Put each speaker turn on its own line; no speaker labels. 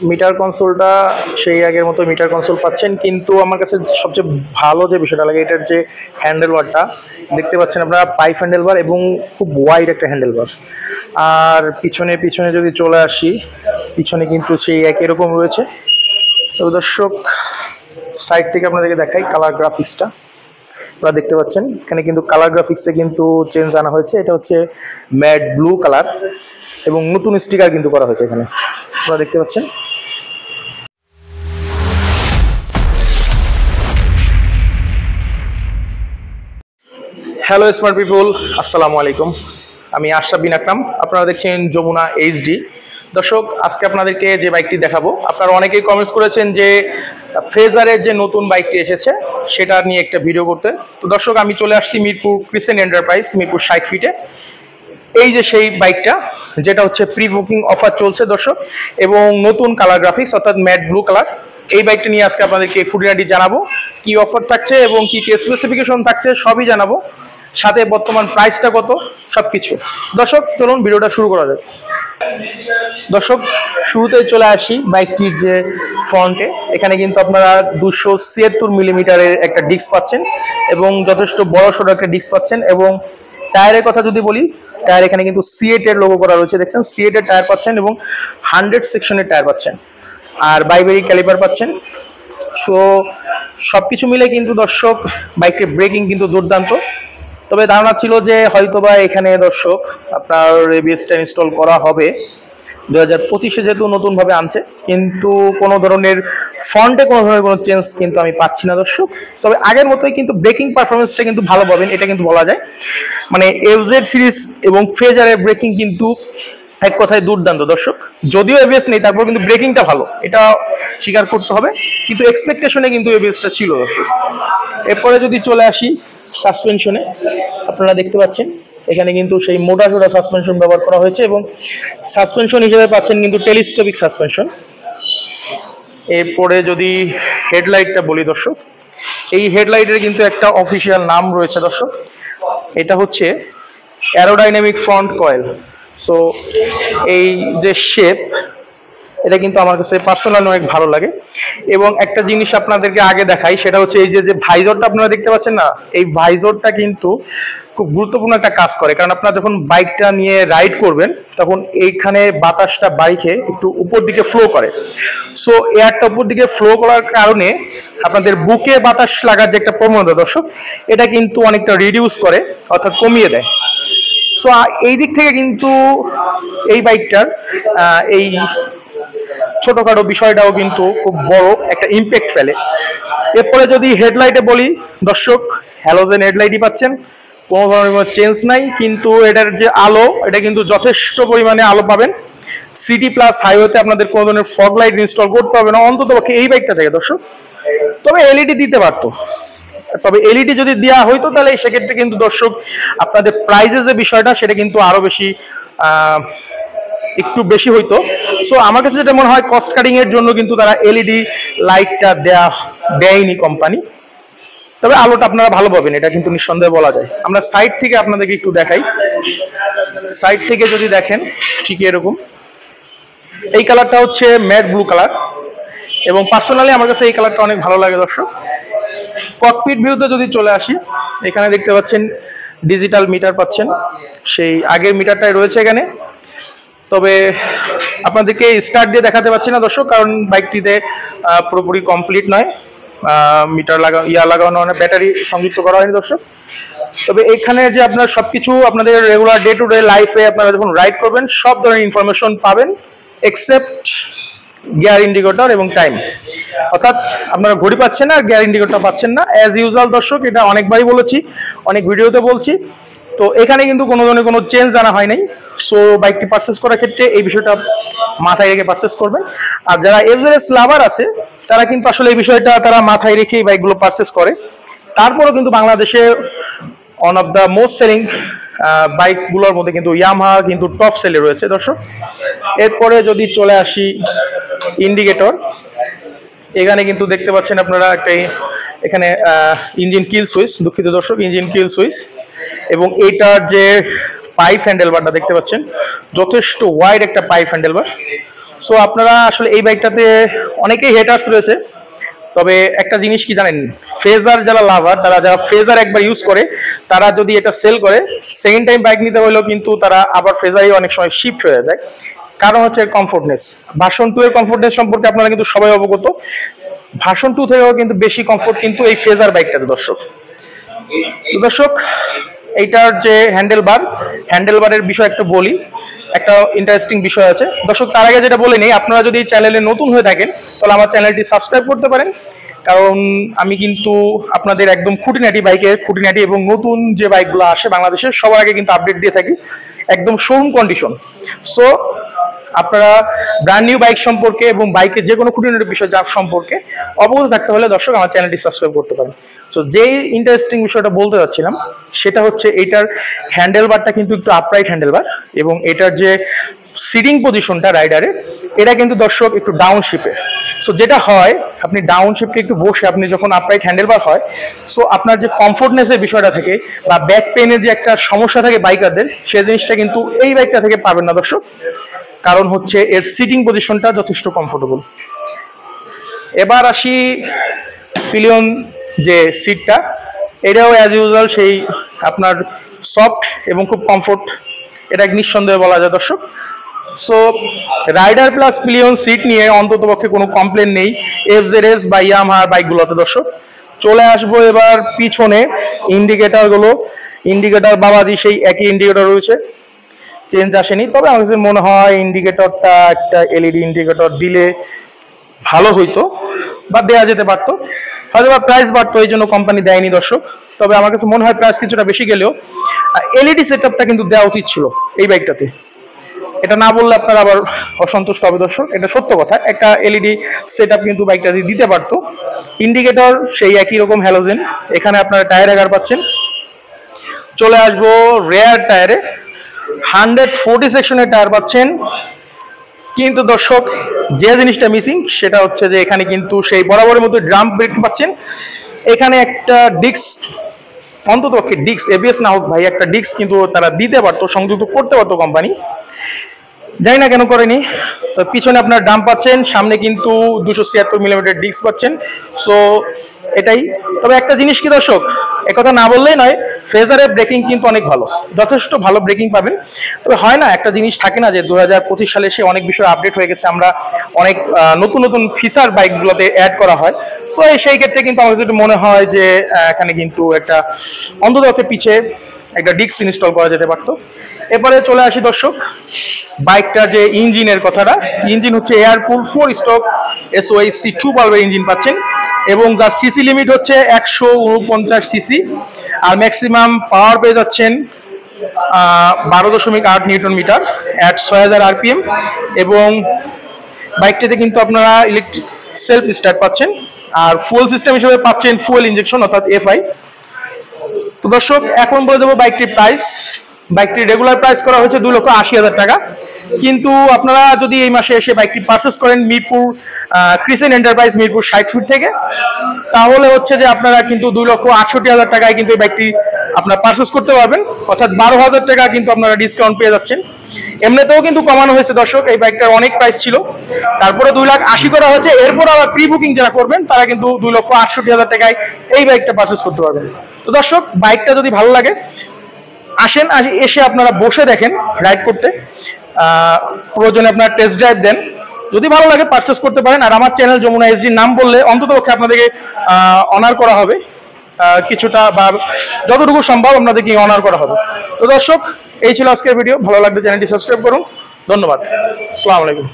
Metre কনসোলটা সেই আগের মতো মিটার কনসোল পাচ্ছেন, কিন্তু আমার কাছে সবচেয়ে ভালো যে বিষয়টা লাগে এটার যে হ্যান্ডেল বারটা দেখতে পাচ্ছেন আপনারা, পাইপ হ্যান্ডেল বার এবং খুব ওয়াইড একটা হ্যান্ডেল বার। আর পিছনে পিছনে যদি চলে আসি, পিছনে কিন্তু সেই একই রকম রয়েছে। তো দর্শক সাইড থেকে আপনাদেরকে দেখাই কালার গ্রাফিক্সটা, আপনারা দেখতে পাচ্ছেন এখানে কিন্তু কালার গ্রাফিক্সে কিন্তু চেঞ্জ আনা হয়েছে। এটা হচ্ছে ম্যাট ব্লু কালার এবং নতুন স্টিকার কিন্তু করা হয়েছে এখানে, আপনারা দেখতে পাচ্ছেন। হ্যালো স্মার্ট পিপল, আসসালামু আলাইকুম। আমি আশরাফ বিন আকরাম, আপনারা দেখছেন যমুনা এইচডি। দর্শক আজকে আপনাদেরকে যে বাইকটি দেখাবো, আপনারা অনেকেই কমেন্টস করেছেন যে ফেজারের যে নতুন বাইকটি এসেছে সেটা নিয়ে একটা ভিডিও করতে। তো দর্শক আমি চলে আসছি মিরপুর ক্রিসেন্ট এন্টারপ্রাইজ, মিরপুর 60 ফিটে। এই যে সেই বাইকটা, যেটা হচ্ছে প্রি বুকিং অফার চলছে দর্শক, এবং নতুন কালার গ্রাফিক্স অর্থাৎ ম্যাট ব্লু কালার। এই বাইকটা নিয়ে আজকে আপনাদেরকে খুঁটিনাটি জানাবো, কি অফার থাকছে এবং কি কি স্পেসিফিকেশন থাকছে সবই জানাবো, সাথে বর্তমান প্রাইসটা কত সবকিছু। দর্শক চলুন ভিডিওটা শুরু করা যাক। দর্শক শুরুতে চলে আসি বাইকটির যে ফ্রন্টে, এখানে কিন্তু আপনারা 276 মিলিমিটারের একটা ডিস্ক পাচ্ছেন এবং যথেষ্ট বড় সড়ো একটা ডিস্ক পাচ্ছেন। এবং টায়ারের কথা যদি বলি, টায়ার এখানে কিন্তু সিএট এর লোগো করা রয়েছে, দেখছেন সিএট এর টায়ার পাচ্ছেন এবং 100 সেকশনের টায়ার পাচ্ছেন, আর বাইবেরি ক্যালিপার পাচ্ছেন। সো সবকিছু মিলে কিন্তু দর্শক বাইকের ব্রেকিং কিন্তু দুর্দান্ত। তবে ধারণা ছিল যে হয়তোবা এখানে দর্শক আপনার এবিএসটা ইনস্টল করা হবে 2025-এ, যেহেতু নতুনভাবে আনছে, কিন্তু কোনো ধরনের ফন্টে কোনো ধরনের কোনো চেঞ্জ কিন্তু আমি পাচ্ছি না দর্শক। তবে আগের মতোই কিন্তু ব্রেকিং পারফরমেন্সটা কিন্তু ভালো পাবেন, এটা কিন্তু বলা যায়। মানে এফজেড সিরিজ এবং ফেজারের ব্রেকিং কিন্তু এক কথায় দুর্দান্ত দর্শক। যদিও এবিএস নেই, তারপর কিন্তু ব্রেকিংটা ভালো, এটা স্বীকার করতে হবে। কিন্তু এক্সপেকটেশনে কিন্তু এবিএসটা ছিল দর্শক। এরপরে যদি চলে আসি সাসপেনশনে, আপনারা দেখতে পাচ্ছেন এখানে কিন্তু সেই মোটা সোটা সাসপেনশন ব্যবহার করা হয়েছে এবং সাসপেনশন হিসেবে পাচ্ছেন কিন্তু টেলিস্কোপিক সাসপেনশন। এরপরে যদি হেডলাইটটা বলি দর্শক, এই হেডলাইটের কিন্তু একটা অফিসিয়াল নাম রয়েছে দর্শক, এটা হচ্ছে অ্যারোডাইনামিক ফ্রন্ট কয়েল। সো এই যে শেপ, এটা কিন্তু আমার কাছে পার্সোনালি অনেক ভালো লাগে। এবং একটা জিনিস আপনাদেরকে আগে দেখাই, সেটা হচ্ছে এই যে ভাইজরটা আপনারা দেখতে পাচ্ছেন না, এই ভাইজরটা কিন্তু খুব গুরুত্বপূর্ণ একটা কাজ করে। কারণ আপনারা যখন বাইকটা নিয়ে রাইড করবেন তখন এইখানে বাতাসটা বাইকে একটু উপর দিকে ফ্লো করে। সো এয়ারটা উপর দিকে ফ্লো করার কারণে আপনাদের বুকে বাতাস লাগার যে একটা প্রবণতা দর্শক, এটা কিন্তু অনেকটা রিডিউস করে, অর্থাৎ কমিয়ে দেয়। সো এই দিক থেকে কিন্তু এই বাইকটার এই ছোটখাটো বিষয়টাও কিন্তু খুব বড় একটা ইম্প্যাক্ট ফেলে। এরপরে যদি হেডলাইটে বলি দর্শক, হ্যালোজেন হেডলাইটই পাচ্ছেন, কোনো ধরনের চেঞ্জ নাই। কিন্তু এটার যে আলো, এটা কিন্তু যথেষ্ট পরিমাণে আলো পাবেন। সিটি প্লাস হাইওয়েতে আপনাদের কোনো ধরনের ফগ লাইট ইনস্টল করতে হবে না, অন্তত পক্ষে এই বাইকটা থেকে দর্শক। তবে এলইডি দিতে পারতো, তবে এলইডি যদি দেওয়া হইতো তাহলে সেক্ষেত্রে কিন্তু দর্শক আপনাদের প্রাইজের যে বিষয়টা সেটা কিন্তু আরো বেশি একটু বেশি হইতো। সো আমার কাছে যেটা মনে হয়, কস্ট কাটিং এর জন্য কিন্তু তারা এলইডি লাইটটা দেয়নি কোম্পানি। তবে আলোটা আপনারা ভালো পাবেন, এটা কিন্তু নিঃসন্দেহে বলা যায়। আমরা সাইড থেকে আপনাদেরকে একটু দেখাই। সাইড থেকে যদি দেখেন ঠিক এরকম, এই কালারটা হচ্ছে ম্যাট ব্লু কালার এবং পার্সোনালি আমার কাছে এই কালারটা অনেক ভালো লাগে দর্শক। ককপিট ভিউতে যদি চলে আসি, এখানে দেখতে পাচ্ছেন ডিজিটাল মিটার পাচ্ছেন, সেই আগের মিটারটাই রয়েছে এখানে। তবে আপনাদেরকে স্টার্ট দিয়ে দেখাতে পারছি না দর্শক, কারণ বাইকটিতে পুরোপুরি কমপ্লিট নয়, মিটার লাগানো মানে ব্যাটারি সংযুক্ত করা হয়নি দর্শক। তবে এখানে যে আপনার সবকিছু আপনাদের রেগুলার ডে টু ডে লাইফে আপনারা যখন রাইড করবেন সব ধরনের ইনফরমেশন পাবেন, এক্সেপ্ট গিয়ার ইন্ডিকেটর এবং টাইম। অর্থাৎ আপনারা ঘড়ি পাচ্ছেন না আর গিয়ার ইন্ডিকেটর পাচ্ছেন না, অ্যাজ ইউজুয়াল দর্শক। এটা অনেকবারই বলেছি, অনেক ভিডিওতে বলছি। তো এখানে কিন্তু কোনো ধরনের কোনো চেঞ্জ আনা হয় নাই। সো বাইকটি পারচেস করার ক্ষেত্রে এই বিষয়টা মাথায় রেখে পারচেস করবেন। আর যারা এফজেডএস লাভার আছে তারা কিন্তু আসলে এই বিষয়টা তারা মাথায় রেখে এই বাইকগুলো পারচেস করে। তারপরেও কিন্তু বাংলাদেশে one of the most selling বাইকগুলোর মধ্যে কিন্তু ইয়ামাহা কিন্তু টপ সেলে রয়েছে দর্শক। এরপরে যদি চলে আসি ইন্ডিকেটর, এখানে কিন্তু দেখতে পাচ্ছেন আপনারা একটা এখানে ইঞ্জিন কিল সুইচ, দুঃখিত দর্শক, ইঞ্জিন কিল সুইচ। এবং এইটার যে পাইপ হ্যান্ডেলবারটা দেখতে পাচ্ছেন, যথেষ্ট ওয়াইড একটা পাইপ হ্যান্ডেলবার। সো আপনারা আসলে এই বাইকটাতে অনেকেই হেটার্স রয়েছে, তবে একটা জিনিস কি জানেন, ফেজার যারা লাভার, যারা ফেজার একবার ইউজ করে, তারা যদি এটা সেল করে সেকেন্ড টাইম বাইক নিতে হলেও কিন্তু তারা আবার ফেজারই অনেক সময় শিফট হয়ে যায়। কারণ হচ্ছে এর কমফোর্টনেস। ভার্সন 2 এর কমফোর্টনেস সম্পর্কে আপনারা কিন্তু সবাই অবগত। ভার্সন 2 থেকেও কিন্তু বেশি কমফোর্ট কিন্তু এই ফেজার বাইকটাতে দর্শক। তো দর্শক, এইটার যে হ্যান্ডেলবারের বিষয় একটু বলি, একটা ইন্টারেস্টিং বিষয় আছে দর্শক। তার আগে যেটা বলে নেই, আপনারা যদি চ্যানেলে নতুন হয়ে থাকেন তাহলে আমার চ্যানেলটি সাবস্ক্রাইব করতে পারেন, কারণ আমি কিন্তু আপনাদের একদম খুঁটিনাটি বাইকের খুঁটিনাটি এবং নতুন যে বাইকগুলো আসে বাংলাদেশে সবার আগে কিন্তু আপডেট দিয়ে থাকি, একদম শোরুম কন্ডিশন। সো আপনারা ব্র্যান্ড নিউ বাইক সম্পর্কে এবং বাইকের যে কোনো খুঁটিনাটি বিষয় যা সম্পর্কে অবগত থাকতে হলে দর্শক আমার চ্যানেলটি সাবস্ক্রাইব করতে পারেন। তো যেই ইন্টারেস্টিং বিষয়টা বলতে যাচ্ছিলাম সেটা হচ্ছে এইটার হ্যান্ডেলবারটা কিন্তু একটু আপরাইট হ্যান্ডেলবার, এবং এটার যে সিটিং পজিশনটা রাইডারের, এটা কিন্তু দর্শক একটু ডাউনশিপে। সো যেটা হয়, আপনি ডাউনশিপে একটু বসে আপনি যখন আপরাইট হ্যান্ডেলবার হয়, সো আপনার যে কমফোর্টনেসের বিষয়টা থাকে বা ব্যাক পেনের যে একটা সমস্যা থাকে বাইকারদের, সেই জিনিসটা কিন্তু এই বাইকটা থেকে পাবেন না দর্শক, কারণ হচ্ছে এর সিটিং পজিশনটা যথেষ্ট কমফোর্টেবল। এবার আসি পিলিয়ন যে সিটটা, এটাও অ্যাজ ইউজুয়াল সেই আপনার সফট এবং খুব কমফোর্ট, এটা নিঃসন্দেহে বলা যায় দর্শক। So rider plus pillion seat নিয়ে অন্ততপক্ষে কোনো কমপ্লেন নেই এফজেডএস বা ইয়ামাহার বাইকগুলোতে দর্শক। চলে আসবো এবার পিছনে ইন্ডিকেটারগুলো। ইন্ডিকেটার বাবাজি সেই একই ইন্ডিকেটার রয়েছে, চেঞ্জ আসেনি। তবে আমার কাছে মনে হয় ইন্ডিকেটরটা একটা এলইডি ইন্ডিকেটর দিলে ভালো হইতো বা দেওয়া যেতে পারতো, হয়তো বা প্রাইস বাড়তো, এই জন্য কোম্পানি দেয়নি দর্শক। তবে আমার কাছে মনে হয় প্রাইস কিছুটা বেশি গেলেও এলইডি সেটআপটা কিন্তু দেওয়া উচিত ছিল এই বাইকটাতে। এটা না বললে আপনারা আবার অসন্তুষ্ট হবে দর্শক, এটা সত্য কথা। একটা এলইডি সেটআপ কিন্তু বাইকটাতে দিতে পারতো। ইন্ডিকেটর সেই একই রকম হ্যালোজেন। এখানে আপনারা টায়ার এগার পাচ্ছেন। চলে আসবো রেয়ার টায়ারে, 140 সেকশনের টায়ার পাচ্ছেন। কিন্তু দর্শক যে জিনিসটা মিসিং সেটা হচ্ছে যে এখানে কিন্তু সেই বরাবরের মতো ড্রাম ব্রেক পাচ্ছেন। এখানে একটা ডিস্ক, অন্তত ডিস্ক এবিএস না হোক ভাই, একটা ডিস্ক কিন্তু তারা দিতে পারতো, সংযুক্ত করতে পারতো কোম্পানি, জানি না কেন করেনি। তো পিছনে আপনার ড্রাম পাচ্ছেন, সামনে কিন্তু 276 মিলিমিটার ডিস্ক পাচ্ছেন। সো এটাই। তবে একটা জিনিস কি দর্শক, একথা না বললেই নয়, ফেজারের ব্রেকিং কিন্তু অনেক ভালো, যথেষ্ট ভালো ব্রেকিং পাবেন। তবে হয় না, একটা জিনিস থাকে না যে 2025 সালে এসে অনেক বিষয় আপডেট হয়ে গেছে, আমরা অনেক নতুন নতুন ফিচার বাইকগুলোতে অ্যাড করা হয়। সো সেই ক্ষেত্রে কিন্তু আমার যেটা মনে হয় যে এখানে কিন্তু একটা অন্তত পিছে একটা ডিস্ক ইনস্টল করা যেতে পারতো। এরপরে চলে আসি দর্শক বাইকটার যে ইঞ্জিনের কথাটা। ইঞ্জিন হচ্ছে এয়ারকুল 4 স্ট্রোক SOHC 2 বাল্বের ইঞ্জিন পাচ্ছেন, এবং যার সিসি লিমিট হচ্ছে 149 সিসি, আর ম্যাক্সিমাম পাওয়ার পেয়ে যাচ্ছেন 12.8 নিউটন মিটার অ্যাট 6000 RPM। এবং বাইকটিতে কিন্তু আপনারা ইলেকট্রিক সেলফ স্টার্ট পাচ্ছেন, আর ফুয়েল সিস্টেম হিসেবে পাচ্ছেন ফুয়েল ইঞ্জেকশন অর্থাৎ FI। তো দর্শক এখন বলে দেবো বাইকটির প্রাইস। বাইকটির রেগুলার প্রাইস করা হয়েছে 2,80,000 টাকা, কিন্তু আপনারা যদি এই মাসে এসে বাইকটি পারচেস করেন Mirpur crescent enterprise Mirpur 60 feet থেকে, তাহলে হচ্ছে যে আপনারা কিন্তু 2,68,000 টাকায় কিন্তু এই বাইকটি আপনারা পারচেস করতে পারবেন, অর্থাৎ 12,000 টাকা কিন্তু আপনারা ডিসকাউন্ট পেয়ে যাচ্ছেন। এমনিতেও কিন্তু কমানো হয়েছে দর্শক, এই বাইকটার অনেক প্রাইস ছিল, তারপরে 2,80,000 করা হয়েছে। এরপর আবার প্রি বুকিং যারা করবেন তারা কিন্তু 2,68,000 টাকায় এই বাইকটা পারচেস করতে পারবেন। তো দর্শক বাইকটা যদি ভালো লাগে আসেন, এসে আপনারা বসে দেখেন রাইড করতে, প্রয়োজনে আপনারা টেস্ট ড্রাইভ দেন, যদি ভালো লাগে পারচেস করতে পারেন। আর আমার চ্যানেল যমুনা এসডি নাম বললে অন্ততপক্ষে আপনাদেরকে অনার করা হবে, কিছুটা বা যতটুকু সম্ভব আপনাদেরকে অনার করা হবে। তো দর্শক এই ছিল আজকের ভিডিও, ভালো লাগলে চ্যানেলটি সাবস্ক্রাইব করুন। ধন্যবাদ, আসসালামু আলাইকুম।